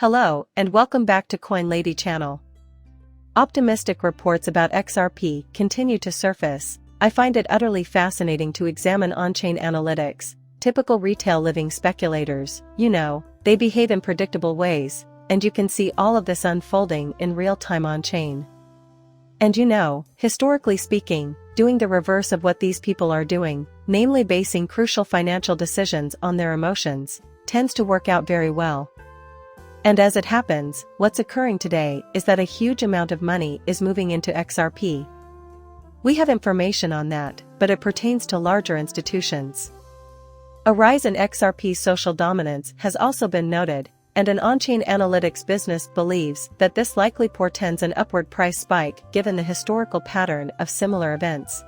Hello, and welcome back to Coin Lady channel. Optimistic reports about XRP continue to surface. I find it utterly fascinating to examine on-chain analytics. Typical retail living speculators, they behave in predictable ways, and you can see all of this unfolding in real time on-chain. And historically speaking, doing the reverse of what these people are doing, namely basing crucial financial decisions on their emotions, tends to work out very well. And as it happens, what's occurring today is that a huge amount of money is moving into XRP. We have information on that, but it pertains to larger institutions. A rise in XRP's social dominance has also been noted, and an on-chain analytics business believes that this likely portends an upward price spike given the historical pattern of similar events.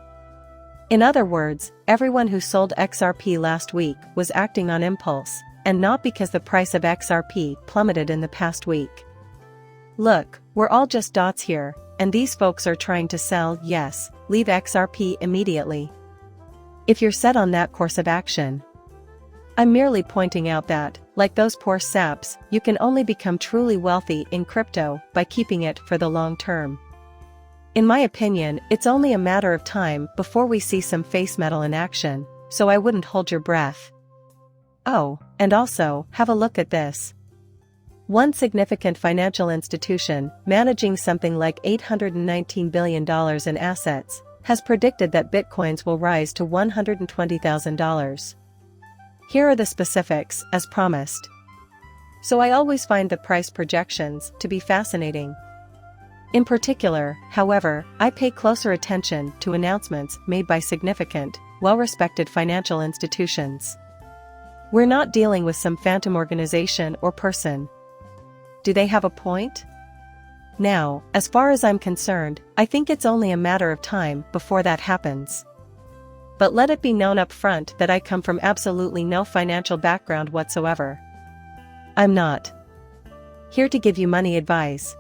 In other words, everyone who sold XRP last week was acting on impulse, and not because the price of XRP plummeted in the past week. Look, we're all just dots here, and these folks are trying to sell, yes, leave XRP immediately. If you're set on that course of action, I'm merely pointing out that, like those poor saps, you can only become truly wealthy in crypto by keeping it for the long term. In my opinion, it's only a matter of time before we see some face metal in action, so I wouldn't hold your breath. Oh, and also, have a look at this. One significant financial institution, managing something like $819 billion in assets, has predicted that bitcoins will rise to $120,000. Here are the specifics, as promised. So I always find the price projections to be fascinating. In particular, however, I pay closer attention to announcements made by significant, well-respected financial institutions. We're not dealing with some phantom organization or person. Do they have a point? Now, as far as I'm concerned, I think it's only a matter of time before that happens. But let it be known up front that I come from absolutely no financial background whatsoever. I'm not here to give you money advice.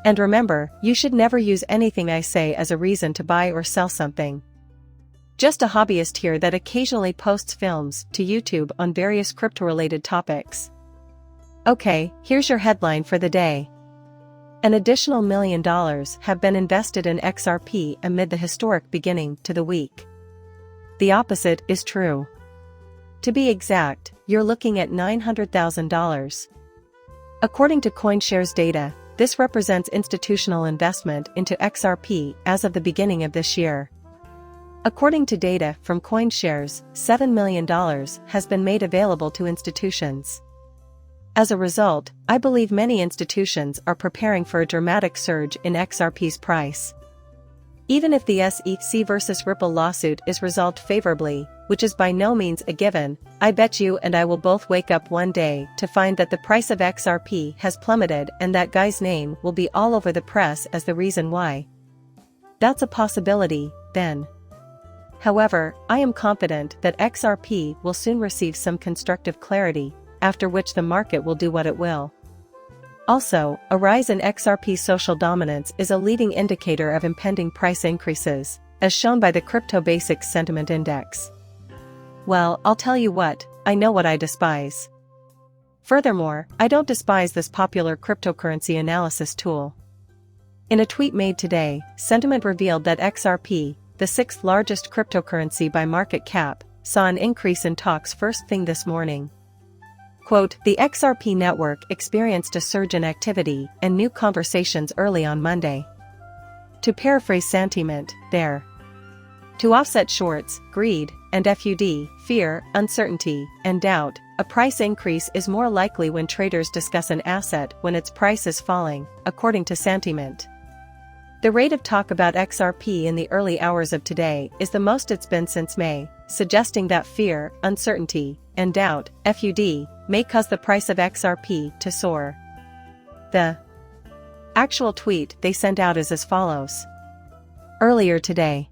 And remember, you should never use anything I say as a reason to buy or sell something. Just a hobbyist here that occasionally posts films to YouTube on various crypto-related topics. Okay, here's your headline for the day. An additional $1 million have been invested in XRP amid the historic beginning to the week. The opposite is true. To be exact, you're looking at $900,000. According to CoinShares data, this represents institutional investment into XRP as of the beginning of this year. According to data from CoinShares, $7 million has been made available to institutions. As a result, I believe many institutions are preparing for a dramatic surge in XRP's price. Even if the SEC versus Ripple lawsuit is resolved favorably, which is by no means a given, I bet you and I will both wake up one day to find that the price of XRP has plummeted and that guy's name will be all over the press as the reason why. That's a possibility, then. However, I am confident that XRP will soon receive some constructive clarity, after which the market will do what it will. Also, a rise in XRP's social dominance is a leading indicator of impending price increases, as shown by the Crypto Basics Sentiment Index. Well, I'll tell you what, I know what I despise. Furthermore, I don't despise this popular cryptocurrency analysis tool. In a tweet made today, Sentiment revealed that XRP, the sixth largest cryptocurrency by market cap, saw an increase in talks first thing this morning. Quote, the XRP network experienced a surge in activity and new conversations early on Monday. To paraphrase Sentiment, there. To offset shorts, greed, and FUD, fear, uncertainty, and doubt, a price increase is more likely when traders discuss an asset when its price is falling, according to Sentiment. The rate of talk about XRP in the early hours of today is the most it's been since May, suggesting that fear, uncertainty, and doubt, FUD, may cause the price of XRP to soar. The actual tweet they sent out is as follows. Earlier today,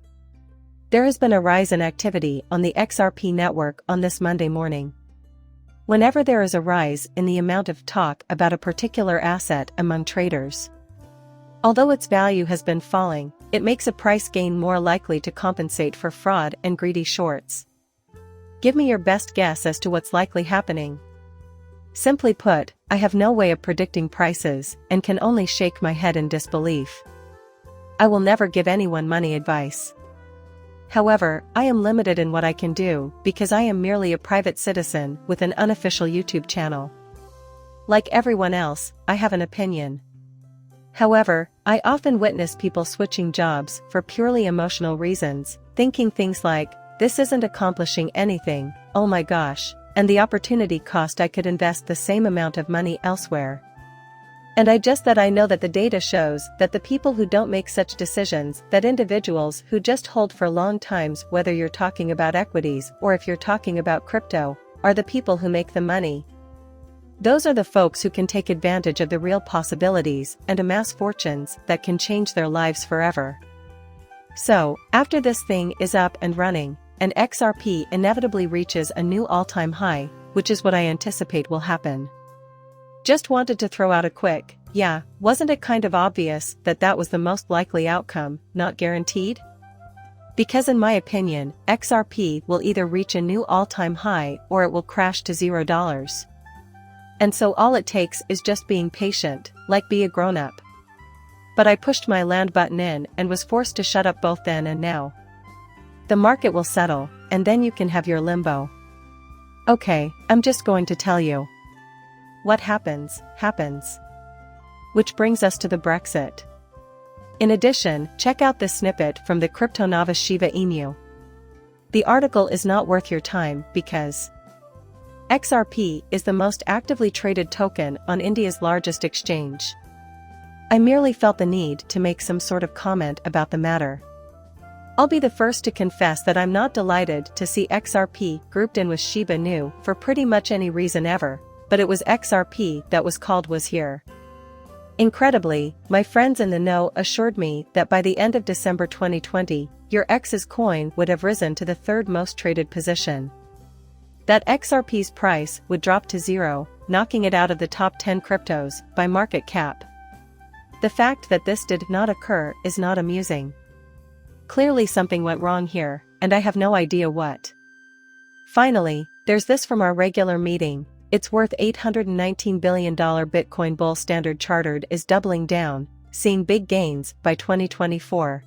there has been a rise in activity on the XRP network on this Monday morning. Whenever there is a rise in the amount of talk about a particular asset among traders, although its value has been falling, it makes a price gain more likely to compensate for fraud and greedy shorts. Give me your best guess as to what's likely happening. Simply put, I have no way of predicting prices and can only shake my head in disbelief. I will never give anyone money advice. However, I am limited in what I can do because I am merely a private citizen with an unofficial YouTube channel. Like everyone else, I have an opinion. However, I often witness people switching jobs for purely emotional reasons, thinking things like, "This isn't accomplishing anything, oh my gosh," and the opportunity cost I could invest the same amount of money elsewhere. And I know that the data shows that the people who don't make such decisions, that individuals who just hold for long times, whether you're talking about equities or if you're talking about crypto, are the people who make the money. Those are the folks who can take advantage of the real possibilities and amass fortunes that can change their lives forever. So, after this thing is up and running, and XRP inevitably reaches a new all-time high, which is what I anticipate will happen. Just wanted to throw out a quick, yeah, wasn't it kind of obvious that that was the most likely outcome, not guaranteed? Because in my opinion, XRP will either reach a new all-time high or it will crash to $0. And so all it takes is just being patient, like be a grown-up. But I pushed my land button in and was forced to shut up both then and now. The market will settle, and then you can have your limbo. Okay, I'm just going to tell you. What happens, happens. Which brings us to the Brexit. In addition, check out this snippet from the crypto novice Shiba Inu. The article is not worth your time because XRP is the most actively traded token on India's largest exchange. I merely felt the need to make some sort of comment about the matter. I'll be the first to confess that I'm not delighted to see XRP grouped in with Shiba Inu for pretty much any reason ever, but it was XRP that was called was here. Incredibly, my friends in the know assured me that by the end of December 2020, your X's coin would have risen to the third most traded position. That XRP's price would drop to zero, knocking it out of the top 10 cryptos by market cap. The fact that this did not occur is not amusing. Clearly something went wrong here, and I have no idea what. Finally, there's this from our regular meeting. It's worth $819 billion Bitcoin bull Standard Chartered is doubling down, seeing big gains by 2024.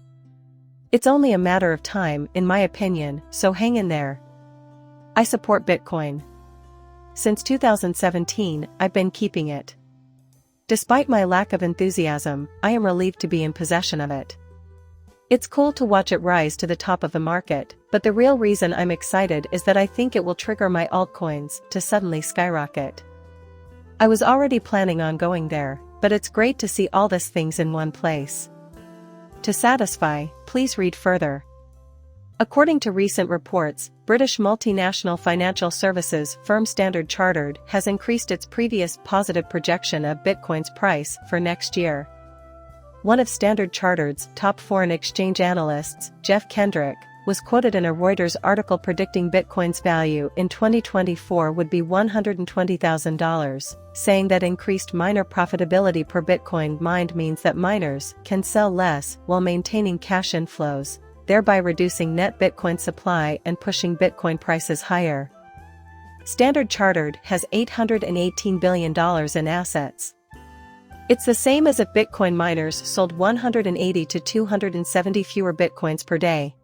It's only a matter of time, in my opinion, so hang in there. I support Bitcoin. Since 2017, I've been keeping it. Despite my lack of enthusiasm, I am relieved to be in possession of it. It's cool to watch it rise to the top of the market, but the real reason I'm excited is that I think it will trigger my altcoins to suddenly skyrocket. I was already planning on going there, but it's great to see all these things in one place. To satisfy, please read further. According to recent reports, British multinational financial services firm Standard Chartered has increased its previous positive projection of Bitcoin's price for next year. One of Standard Chartered's top foreign exchange analysts, Jeff Kendrick, was quoted in a Reuters article predicting Bitcoin's value in 2024 would be $120,000, saying that increased miner profitability per Bitcoin mined means that miners can sell less while maintaining cash inflows, thereby reducing net Bitcoin supply and pushing Bitcoin prices higher. Standard Chartered has $818 billion in assets. It's the same as if Bitcoin miners sold 180 to 270 fewer Bitcoins per day.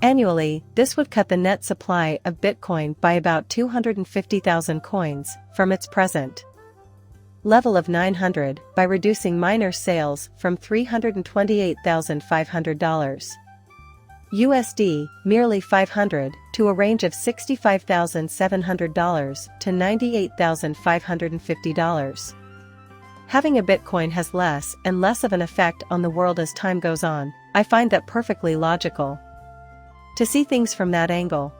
Annually, this would cut the net supply of Bitcoin by about 250,000 coins from its present level of 900 by reducing miner sales from $328,500 USD, merely $500, to a range of $65,700 to $98,550. Having a Bitcoin has less and less of an effect on the world as time goes on. I find that perfectly logical. To see things from that angle.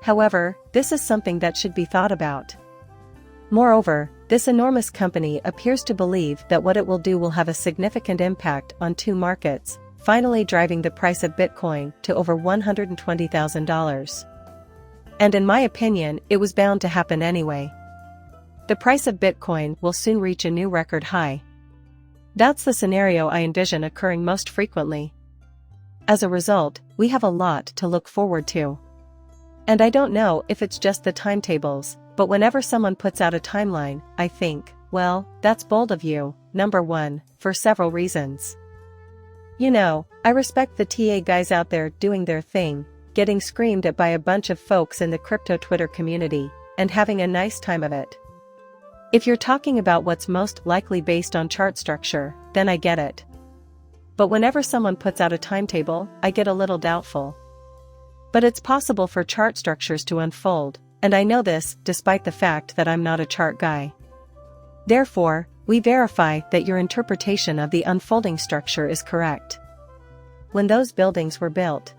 However, this is something that should be thought about. Moreover, this enormous company appears to believe that what it will do will have a significant impact on two markets, finally driving the price of Bitcoin to over $120,000. And in my opinion, it was bound to happen anyway. The price of Bitcoin will soon reach a new record high. That's the scenario I envision occurring most frequently. As a result, we have a lot to look forward to. And I don't know if it's just the timetables, But whenever someone puts out a timeline, I think, well, that's bold of you. Number 1, for several reasons. You know, I respect the TA guys out there doing their thing, getting screamed at by a bunch of folks in the crypto Twitter community, and having a nice time of it. If you're talking about what's most likely based on chart structure, then I get it. But whenever someone puts out a timetable, I get a little doubtful. But it's possible for chart structures to unfold, and I know this despite the fact that I'm not a chart guy. Therefore, we verify that your interpretation of the unfolding structure is correct. When those buildings were built,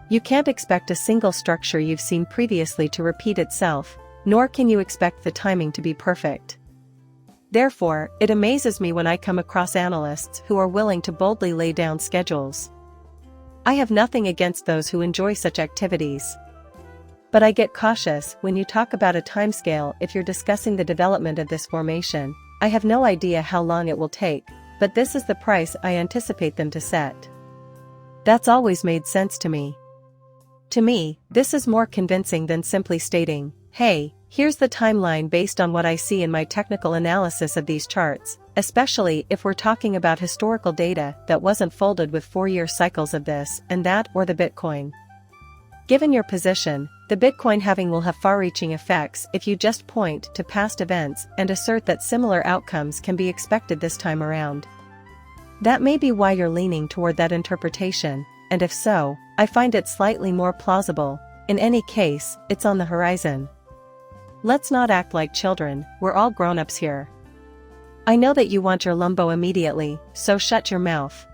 you can't expect a single structure you've seen previously to repeat itself, nor can you expect the timing to be perfect. Therefore, it amazes me when I come across analysts who are willing to boldly lay down schedules. I have nothing against those who enjoy such activities. But I get cautious when you talk about a timescale if you're discussing the development of this formation. I have no idea how long it will take, but this is the price I anticipate them to set. That's always made sense to me. To me, this is more convincing than simply stating, hey, here's the timeline based on what I see in my technical analysis of these charts, especially if we're talking about historical data that wasn't folded with 4-year cycles of this and that or the Bitcoin. Given your position, the Bitcoin halving will have far-reaching effects if you just point to past events and assert that similar outcomes can be expected this time around. That may be why you're leaning toward that interpretation, and if so, I find it slightly more plausible. In any case, it's on the horizon. Let's not act like children, we're all grown-ups here. I know that you want your lumbo immediately, so shut your mouth.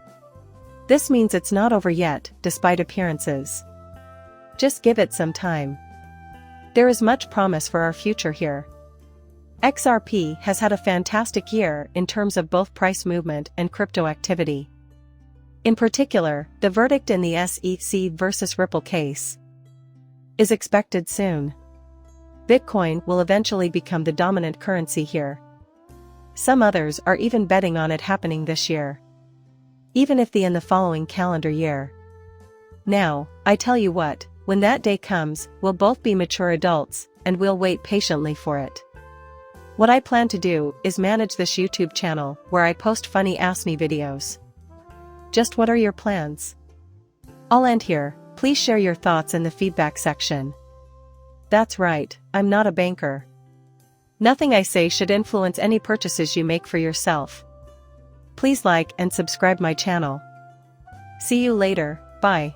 This means it's not over yet, despite appearances. Just give it some time. There is much promise for our future here. XRP has had a fantastic year in terms of both price movement and crypto activity. In particular, the verdict in the SEC versus Ripple case is expected soon. Bitcoin will eventually become the dominant currency here. Some others are even betting on it happening this year, even if in the following calendar year. Now, I tell you what, when that day comes, we'll both be mature adults, and we'll wait patiently for it. What I plan to do is manage this YouTube channel where I post funny Ask Me videos. Just what are your plans? I'll end here. Please share your thoughts in the feedback section. That's right, I'm not a banker. Nothing I say should influence any purchases you make for yourself. Please like and subscribe my channel. See you later, bye.